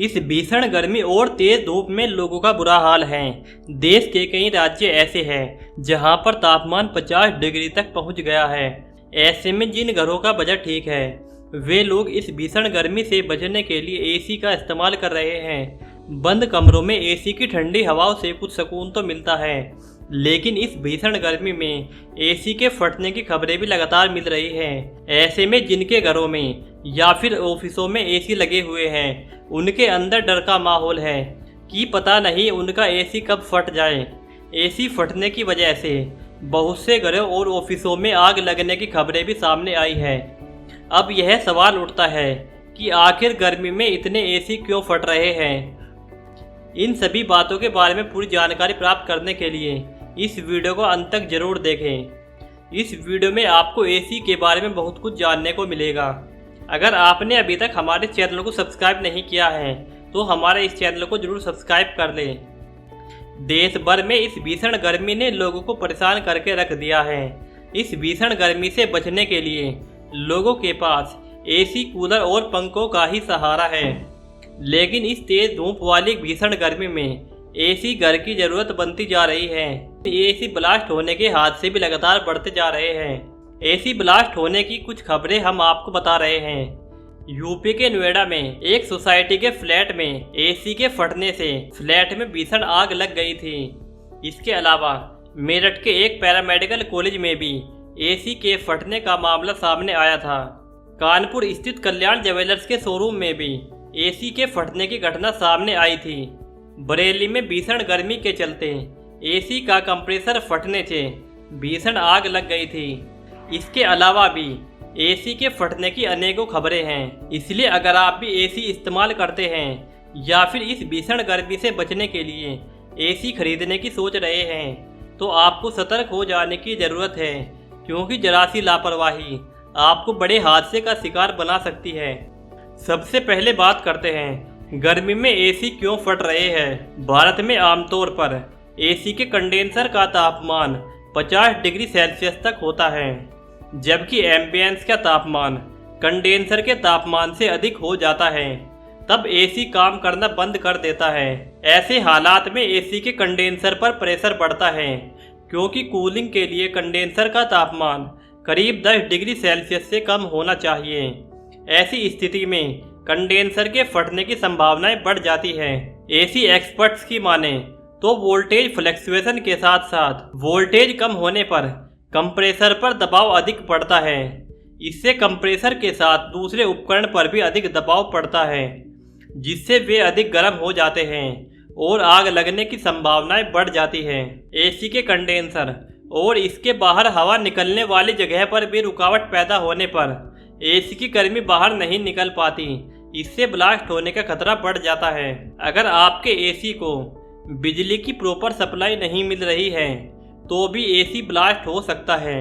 इस भीषण गर्मी और तेज धूप में लोगों का बुरा हाल है। देश के कई राज्य ऐसे हैं जहां पर तापमान 50 डिग्री तक पहुंच गया है। ऐसे में जिन घरों का बजट ठीक है वे लोग इस भीषण गर्मी से बचने के लिए एसी का इस्तेमाल कर रहे हैं। बंद कमरों में एसी की ठंडी हवाओं से कुछ सुकून तो मिलता है, लेकिन इस भीषण गर्मी में एसी के फटने की खबरें भी लगातार मिल रही हैं। ऐसे में जिनके घरों में या फिर ऑफिसों में एसी लगे हुए हैं उनके अंदर डर का माहौल है कि पता नहीं उनका एसी कब फट जाए। एसी फटने की वजह से बहुत से घरों और ऑफिसों में आग लगने की खबरें भी सामने आई है। अब यह सवाल उठता है कि आखिर गर्मी में इतने एसी क्यों फट रहे हैं। इन सभी बातों के बारे में पूरी जानकारी प्राप्त करने के लिए इस वीडियो को अंत तक जरूर देखें। इस वीडियो में आपको एसी के बारे में बहुत कुछ जानने को मिलेगा। अगर आपने अभी तक हमारे चैनल को सब्सक्राइब नहीं किया है तो हमारे इस चैनल को जरूर सब्सक्राइब कर लें। देश भर में इस भीषण गर्मी ने लोगों को परेशान करके रख दिया है। इस भीषण गर्मी से बचने के लिए लोगों के पास एसी, कूलर और पंखों का ही सहारा है, लेकिन इस तेज धूप वाली भीषण गर्मी में एसी घर की जरूरत बनती जा रही है। एसी ब्लास्ट होने के हादसे भी लगातार बढ़ते जा रहे हैं। एसी ब्लास्ट होने की कुछ खबरें हम आपको बता रहे हैं। यूपी के नोएडा में एक सोसाइटी के फ्लैट में एसी के फटने से फ्लैट में भीषण आग लग गई थी। इसके अलावा मेरठ के एक पैरामेडिकल कॉलेज में भी एसी के फटने का मामला सामने आया था। कानपुर स्थित कल्याण ज्वेलर्स के शोरूम में भी एसी के फटने की घटना सामने आई थी। बरेली में भीषण गर्मी के चलते एसी का कंप्रेसर फटने से भीषण आग लग गई थी। इसके अलावा भी एसी के फटने की अनेकों खबरें हैं। इसलिए अगर आप भी एसी इस्तेमाल करते हैं या फिर इस भीषण गर्मी से बचने के लिए एसी खरीदने की सोच रहे हैं तो आपको सतर्क हो जाने की ज़रूरत है, क्योंकि जरा सी लापरवाही आपको बड़े हादसे का शिकार बना सकती है। सबसे पहले बात करते हैं गर्मी में एसी क्यों फट रहे हैं। भारत में आमतौर पर एसी के कंडेंसर का तापमान 50 डिग्री सेल्सियस तक होता है, जबकि एम्बियंस का तापमान कंडेंसर के तापमान से अधिक हो जाता है। तब एसी काम करना बंद कर देता है। ऐसे हालात में एसी के कंडेंसर पर प्रेशर बढ़ता है, क्योंकि कूलिंग के लिए कंडेंसर का तापमान करीब 10 डिग्री सेल्सियस से कम होना चाहिए। ऐसी स्थिति में कंडेंसर के फटने की संभावनाएं बढ़ जाती है। एसी एक्सपर्ट्स की माने तो वोल्टेज फ्लक्चुएशन के साथ साथ वोल्टेज कम होने पर कंप्रेसर पर दबाव अधिक पड़ता है। इससे कंप्रेसर के साथ दूसरे उपकरण पर भी अधिक दबाव पड़ता है, जिससे वे अधिक गर्म हो जाते हैं और आग लगने की संभावनाएं बढ़ जाती है। एसी के कंडेंसर और इसके बाहर हवा निकलने वाली जगह पर भी रुकावट पैदा होने पर एसी की गर्मी बाहर नहीं निकल पाती। इससे ब्लास्ट होने का खतरा बढ़ जाता है। अगर आपके एसी को बिजली की प्रॉपर सप्लाई नहीं मिल रही है तो भी एसी ब्लास्ट हो सकता है।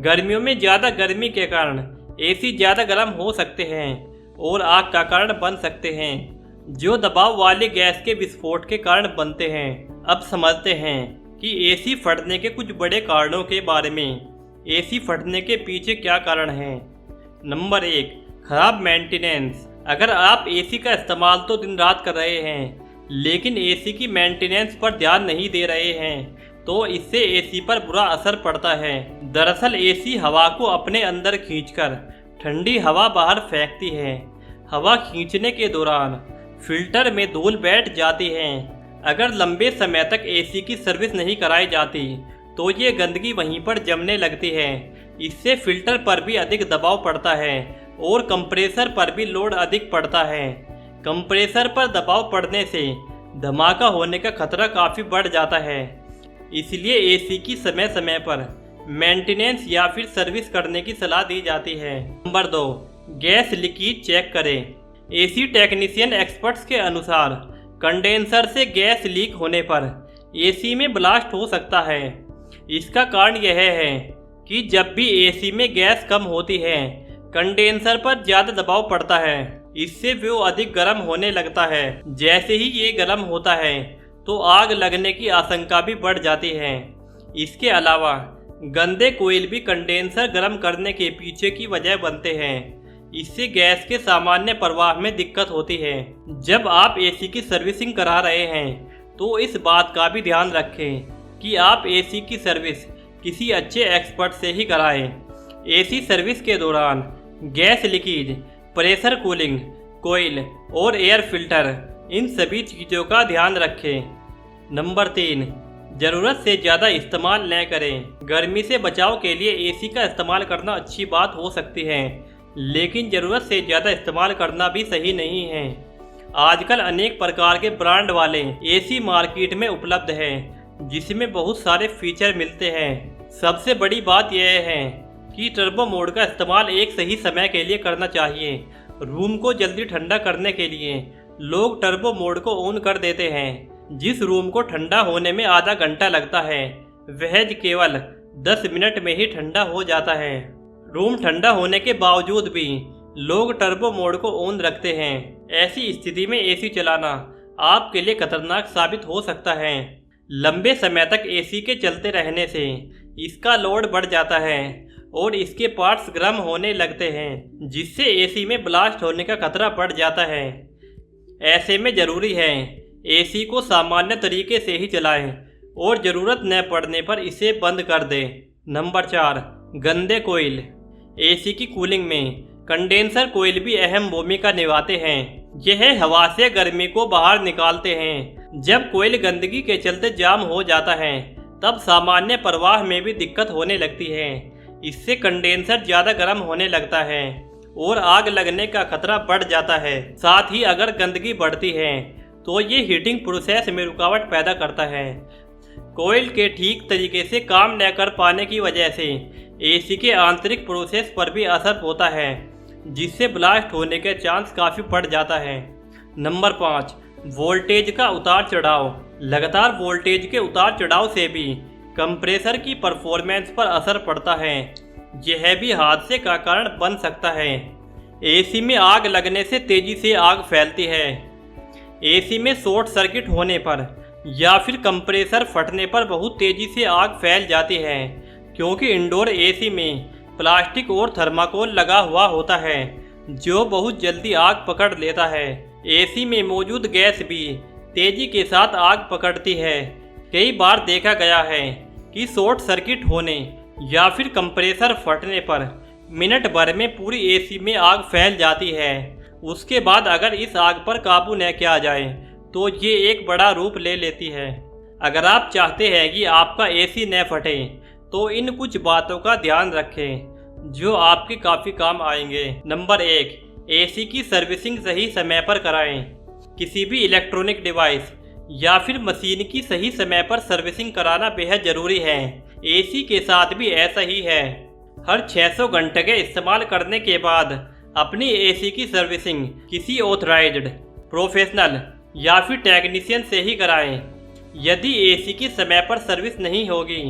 गर्मियों में ज़्यादा गर्मी के कारण एसी ज़्यादा गर्म हो सकते हैं और आग का कारण बन सकते हैं, जो दबाव वाली गैस के विस्फोट के कारण बनते हैं। अब समझते हैं कि एसी फटने के कुछ बड़े कारणों के बारे में। एसी फटने के पीछे क्या कारण हैं। नंबर 1, खराब मेंटेनेंस। अगर आप एसी का इस्तेमाल तो दिन रात कर रहे हैं, लेकिन एसी की मेंटेनेंस पर ध्यान नहीं दे रहे हैं तो इससे एसी पर बुरा असर पड़ता है। दरअसल एसी हवा को अपने अंदर खींचकर ठंडी हवा बाहर फेंकती है। हवा खींचने के दौरान फिल्टर में धूल बैठ जाती है। अगर लंबे समय तक एसी की सर्विस नहीं कराई जाती तो ये गंदगी वहीं पर जमने लगती है। इससे फिल्टर पर भी अधिक दबाव पड़ता है और कंप्रेसर पर भी लोड अधिक पड़ता है। कंप्रेसर पर दबाव पड़ने से धमाका होने का खतरा काफ़ी बढ़ जाता है। इसलिए एसी की समय समय पर मेंटेनेंस या फिर सर्विस करने की सलाह दी जाती है। नंबर 2, गैस लीकेज चेक करें। एसी टेक्नीशियन एक्सपर्ट्स के अनुसार कंडेंसर से गैस लीक होने पर एसी में ब्लास्ट हो सकता है। इसका कारण यह है कि जब भी एसी में गैस कम होती है कंडेंसर पर ज़्यादा दबाव पड़ता है। इससे वो अधिक गर्म होने लगता है। जैसे ही ये गर्म होता है तो आग लगने की आशंका भी बढ़ जाती है। इसके अलावा गंदे कोयल भी कंडेंसर गर्म करने के पीछे की वजह बनते हैं। इससे गैस के सामान्य प्रवाह में दिक्कत होती है। जब आप एसी की सर्विसिंग करा रहे हैं तो इस बात का भी ध्यान रखें कि आप एसी की सर्विस किसी अच्छे एक्सपर्ट से ही कराएं। एसी सर्विस के दौरान गैस लीकेज, प्रेशर कूलिंग, कोयल और एयर फिल्टर, इन सभी चीज़ों का ध्यान रखें। नंबर 3, ज़रूरत से ज़्यादा इस्तेमाल न करें। गर्मी से बचाव के लिए एसी का इस्तेमाल करना अच्छी बात हो सकती है, लेकिन ज़रूरत से ज़्यादा इस्तेमाल करना भी सही नहीं है। आजकल अनेक प्रकार के ब्रांड वाले एसी मार्केट में उपलब्ध हैं, जिसमें बहुत सारे फीचर मिलते हैं। सबसे बड़ी बात यह है कि टर्बो मोड का इस्तेमाल एक सही समय के लिए करना चाहिए। रूम को जल्दी ठंडा करने के लिए लोग टर्बो मोड को ऑन कर देते हैं। जिस रूम को ठंडा होने में आधा घंटा लगता है, वह केवल 10 मिनट में ही ठंडा हो जाता है। रूम ठंडा होने के बावजूद भी लोग टर्बो मोड को ऑन रखते हैं। ऐसी स्थिति में एसी चलाना आपके लिए खतरनाक साबित हो सकता है। लंबे समय तक एसी के चलते रहने से इसका लोड बढ़ जाता है और इसके पार्ट्स गर्म होने लगते हैं, जिससे एसी में ब्लास्ट होने का खतरा बढ़ जाता है। ऐसे में ज़रूरी है एसी को सामान्य तरीके से ही चलाएं और ज़रूरत न पड़ने पर इसे बंद कर दें। नंबर 4, गंदे कोयल। एसी की कूलिंग में कंडेंसर कोयल भी अहम भूमिका निभाते हैं। यह हवा से गर्मी को बाहर निकालते हैं। जब कोयल गंदगी के चलते जाम हो जाता है, तब सामान्य प्रवाह में भी दिक्कत होने लगती है। इससे कंडेंसर ज़्यादा गर्म होने लगता है और आग लगने का खतरा बढ़ जाता है। साथ ही अगर गंदगी बढ़ती है तो ये हीटिंग प्रोसेस में रुकावट पैदा करता है। कोयल के ठीक तरीके से काम न कर पाने की वजह से एसी के आंतरिक प्रोसेस पर भी असर होता है, जिससे ब्लास्ट होने के चांस काफ़ी बढ़ जाता है। नंबर 5, वोल्टेज का उतार चढ़ाव। लगातार वोल्टेज के उतार चढ़ाव से भी कंप्रेसर की परफॉर्मेंस पर असर पड़ता है। यह भी हादसे का कारण बन सकता है। एसी में आग लगने से तेजी से आग फैलती है। एसी में शॉर्ट सर्किट होने पर या फिर कंप्रेसर फटने पर बहुत तेजी से आग फैल जाती है, क्योंकि इंडोर एसी में प्लास्टिक और थर्माकोल लगा हुआ होता है, जो बहुत जल्दी आग पकड़ लेता है। एसी में मौजूद गैस भी तेजी के साथ आग पकड़ती है। कई बार देखा गया है कि शॉर्ट सर्किट होने या फिर कंप्रेसर फटने पर मिनट भर में पूरी एसी में आग फैल जाती है। उसके बाद अगर इस आग पर काबू न किया जाए तो ये एक बड़ा रूप ले लेती है। अगर आप चाहते हैं कि आपका एसी न फटे तो इन कुछ बातों का ध्यान रखें, जो आपके काफ़ी काम आएंगे। नंबर 1, एसी की सर्विसिंग सही समय पर कराएं। किसी भी इलेक्ट्रॉनिक डिवाइस या फिर मशीन की सही समय पर सर्विसिंग कराना बेहद ज़रूरी है। एसी के साथ भी ऐसा ही है। हर 600 घंटे के इस्तेमाल करने के बाद अपनी एसी की सर्विसिंग किसी ऑथराइज्ड प्रोफेशनल या फिर टेक्नीशियन से ही कराएं। यदि एसी की समय पर सर्विस नहीं होगी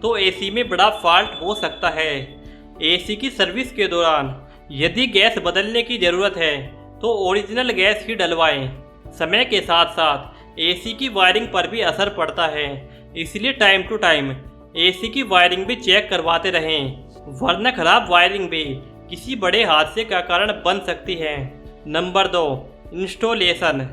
तो एसी में बड़ा फॉल्ट हो सकता है। एसी की सर्विस के दौरान यदि गैस बदलने की ज़रूरत है तो ओरिजिनल गैस ही डलवाएं। समय के साथ साथ एसी की वायरिंग पर भी असर पड़ता है, इसलिए टाइम टू टाइम एसी की वायरिंग भी चेक करवाते रहें, वरना खराब वायरिंग भी किसी बड़े हादसे का कारण बन सकती है। Number 2, installation.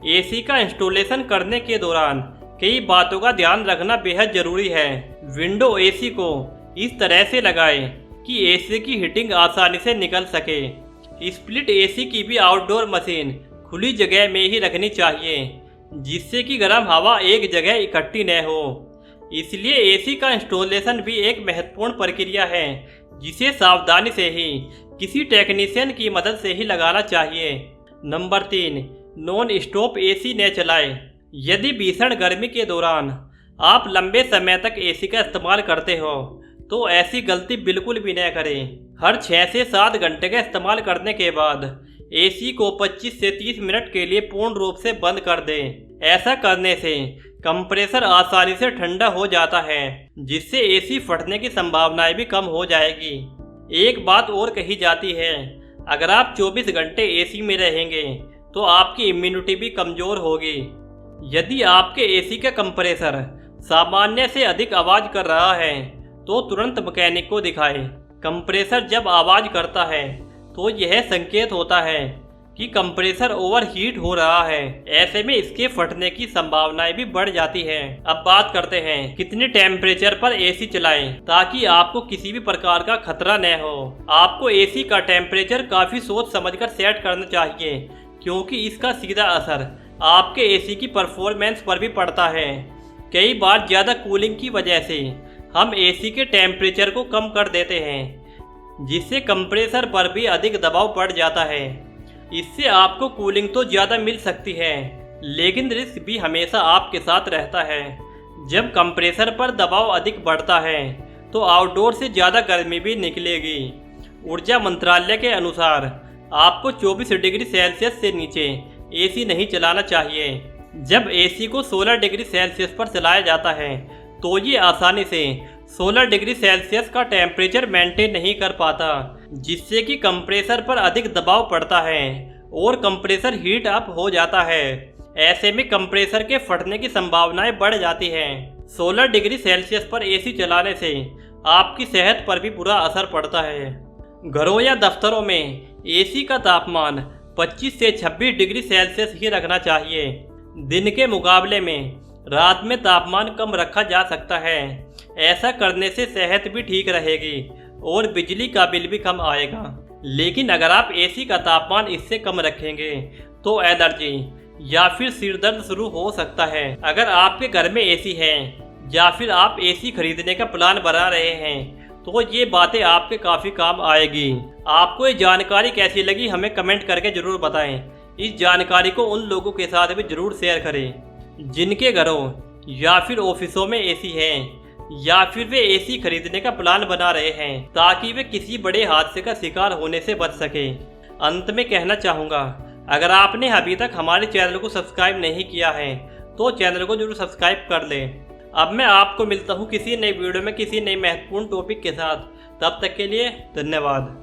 एसी का इंस्टॉलेशन करने के दौरान कई बातों का ध्यान रखना बेहद ज़रूरी है। विंडो एसी को इस तरह से लगाएं कि एसी की हीटिंग आसानी से निकल सके। स्प्लिट एसी की भी आउटडोर मशीन खुली जगह में ही रखनी चाहिए, जिससे कि गर्म हवा एक जगह इकट्ठी न हो। इसलिए एसी का इंस्टॉलेशन भी एक महत्वपूर्ण प्रक्रिया है, जिसे सावधानी से ही किसी टेक्नीशियन की मदद से ही लगाना चाहिए। नंबर 3, नॉन स्टॉप एसी न चलाएं। यदि भीषण गर्मी के दौरान आप लंबे समय तक एसी का इस्तेमाल करते हो तो ऐसी गलती बिल्कुल भी न करें। हर 6 से 7 घंटे का इस्तेमाल करने के बाद एसी को 25 से 30 मिनट के लिए पूर्ण रूप से बंद कर दें। ऐसा करने से कंप्रेसर आसानी से ठंडा हो जाता है, जिससे एसी फटने की संभावनाएं भी कम हो जाएगी। एक बात और कही जाती है, अगर आप 24 घंटे एसी में रहेंगे तो आपकी इम्यूनिटी भी कमज़ोर होगी। यदि आपके एसी का कंप्रेसर सामान्य से अधिक आवाज़ कर रहा है तो तुरंत मैकेनिक को दिखाएं। कंप्रेसर जब आवाज़ करता है तो यह संकेत होता है कि कंप्रेसर ओवरहीट हो रहा है। ऐसे में इसके फटने की संभावनाएं भी बढ़ जाती है। अब बात करते हैं कितने टेम्परेचर पर एसी चलाएं ताकि आपको किसी भी प्रकार का खतरा न हो। आपको एसी का टेम्परेचर काफी सोच समझकर सेट करना चाहिए, क्योंकि इसका सीधा असर आपके एसी की परफॉर्मेंस पर भी पड़ता है। कई बार ज्यादा कूलिंग की वजह से हम एसी के टेम्परेचर को कम कर देते हैं, जिससे कंप्रेसर पर भी अधिक दबाव पड़ जाता है। इससे आपको कूलिंग तो ज़्यादा मिल सकती है, लेकिन रिस्क भी हमेशा आपके साथ रहता है। जब कंप्रेसर पर दबाव अधिक बढ़ता है तो आउटडोर से ज़्यादा गर्मी भी निकलेगी। ऊर्जा मंत्रालय के अनुसार आपको 24 डिग्री सेल्सियस से नीचे एसी नहीं चलाना चाहिए। जब एसी को 16 डिग्री सेल्सियस पर चलाया जाता है तो ये आसानी से 16 डिग्री सेल्सियस का टेम्परेचर मेंटेन नहीं कर पाता, जिससे कि कंप्रेसर पर अधिक दबाव पड़ता है और कंप्रेसर हीट अप हो जाता है। ऐसे में कंप्रेसर के फटने की संभावनाएं बढ़ जाती हैं। 16 डिग्री सेल्सियस पर एसी चलाने से आपकी सेहत पर भी बुरा असर पड़ता है। घरों या दफ्तरों में एसी का तापमान 25 से 26 डिग्री सेल्सियस ही रखना चाहिए। दिन के मुकाबले में रात में तापमान कम रखा जा सकता है। ऐसा करने से सेहत भी ठीक रहेगी और बिजली का बिल भी कम आएगा। लेकिन अगर आप एसी का तापमान इससे कम रखेंगे तो एलर्जी या फिर सिर दर्द शुरू हो सकता है। अगर आपके घर में एसी है या फिर आप एसी खरीदने का प्लान बना रहे हैं तो ये बातें आपके काफ़ी काम आएगी। आपको ये जानकारी कैसी लगी हमें कमेंट करके ज़रूर बताएं। इस जानकारी को उन लोगों के साथ भी ज़रूर शेयर करें जिनके घरों या फिर ऑफिसों में एसी है या फिर वे एसी खरीदने का प्लान बना रहे हैं, ताकि वे किसी बड़े हादसे का शिकार होने से बच सके। अंत में कहना चाहूँगा, अगर आपने अभी तक हमारे चैनल को सब्सक्राइब नहीं किया है तो चैनल को जरूर सब्सक्राइब कर लें। अब मैं आपको मिलता हूँ किसी नई वीडियो में किसी नई महत्वपूर्ण टॉपिक के साथ। तब तक के लिए धन्यवाद।